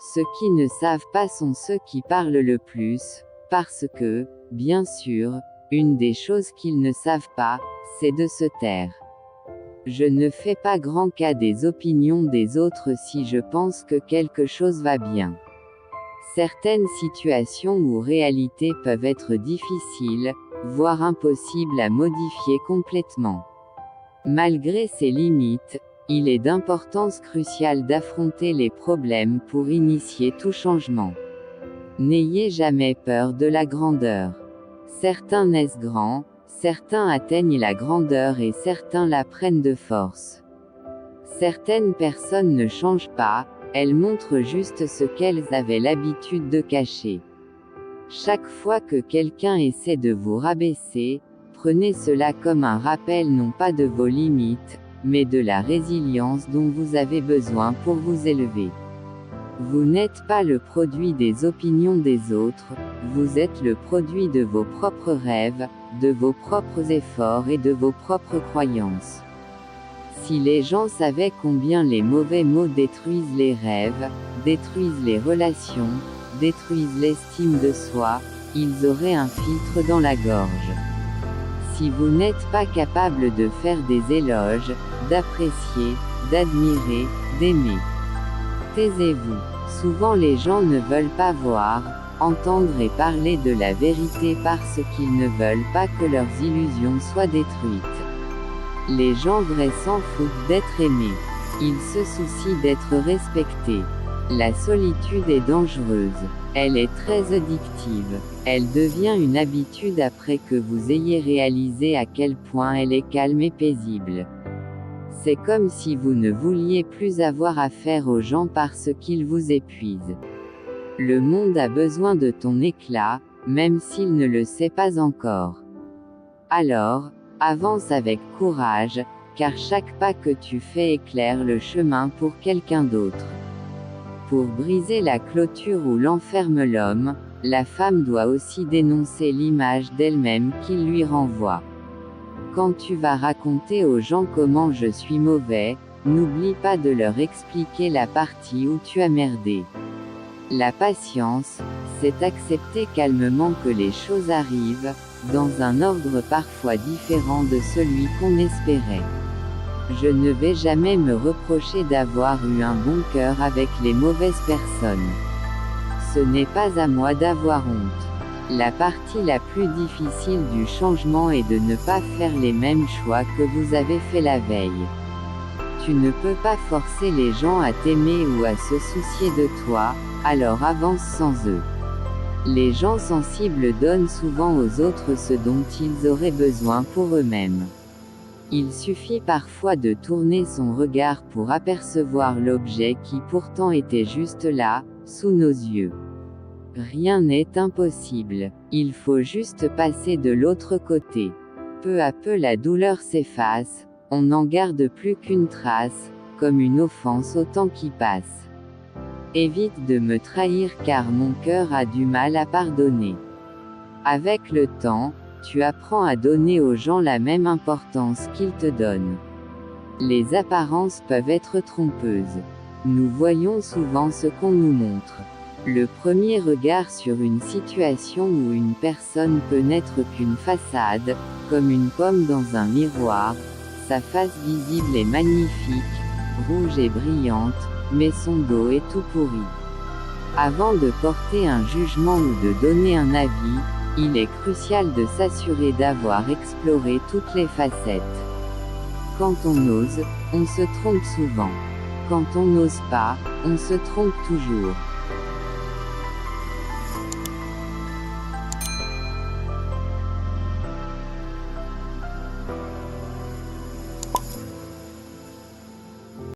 Ceux qui ne savent pas sont ceux qui parlent le plus, parce que, bien sûr, une des choses qu'ils ne savent pas, c'est de se taire. Je ne fais pas grand cas des opinions des autres si je pense que quelque chose va bien. Certaines situations ou réalités peuvent être difficiles, voire impossibles à modifier complètement. Malgré ces limites, il est d'importance cruciale d'affronter les problèmes pour initier tout changement. N'ayez jamais peur de la grandeur. Certains naissent grands, certains atteignent la grandeur et certains la prennent de force. Certaines personnes ne changent pas, elles montrent juste ce qu'elles avaient l'habitude de cacher. Chaque fois que quelqu'un essaie de vous rabaisser, prenez cela comme un rappel non pas de vos limites, mais de la résilience dont vous avez besoin pour vous élever. Vous n'êtes pas le produit des opinions des autres, vous êtes le produit de vos propres rêves, de vos propres efforts et de vos propres croyances. Si les gens savaient combien les mauvais mots détruisent les rêves, détruisent les relations, détruisent l'estime de soi, ils auraient un filtre dans la gorge. Si vous n'êtes pas capable de faire des éloges, d'apprécier, d'admirer, d'aimer, taisez-vous. Souvent les gens ne veulent pas voir, entendre et parler de la vérité parce qu'ils ne veulent pas que leurs illusions soient détruites. Les gens vrais s'en foutent d'être aimés. Ils se soucient d'être respectés. La solitude est dangereuse. Elle est très addictive. Elle devient une habitude après que vous ayez réalisé à quel point elle est calme et paisible. C'est comme si vous ne vouliez plus avoir affaire aux gens parce qu'ils vous épuisent. Le monde a besoin de ton éclat, même s'il ne le sait pas encore. Alors, avance avec courage, car chaque pas que tu fais éclaire le chemin pour quelqu'un d'autre. Pour briser la clôture où l'enferme l'homme, la femme doit aussi dénoncer l'image d'elle-même qu'il lui renvoie. Quand tu vas raconter aux gens comment je suis mauvais, n'oublie pas de leur expliquer la partie où tu as merdé. La patience, c'est accepter calmement que les choses arrivent, dans un ordre parfois différent de celui qu'on espérait. Je ne vais jamais me reprocher d'avoir eu un bon cœur avec les mauvaises personnes. Ce n'est pas à moi d'avoir honte. La partie la plus difficile du changement est de ne pas faire les mêmes choix que vous avez fait la veille. Tu ne peux pas forcer les gens à t'aimer ou à se soucier de toi, alors avance sans eux. Les gens sensibles donnent souvent aux autres ce dont ils auraient besoin pour eux-mêmes. Il suffit parfois de tourner son regard pour apercevoir l'objet qui pourtant était juste là, sous nos yeux. Rien n'est impossible. Il faut juste passer de l'autre côté. Peu à peu la douleur s'efface, on n'en garde plus qu'une trace, comme une offense au temps qui passe. Évite de me trahir car mon cœur a du mal à pardonner. Avec le temps, tu apprends à donner aux gens la même importance qu'ils te donnent. Les apparences peuvent être trompeuses. Nous voyons souvent ce qu'on nous montre. Le premier regard sur une situation ou une personne peut n'être qu'une façade, comme une pomme dans un miroir. Sa face visible est magnifique, rouge et brillante, mais son dos est tout pourri. Avant de porter un jugement ou de donner un avis, il est crucial de s'assurer d'avoir exploré toutes les facettes. Quand on ose, on se trompe souvent. Quand on n'ose pas, on se trompe toujours.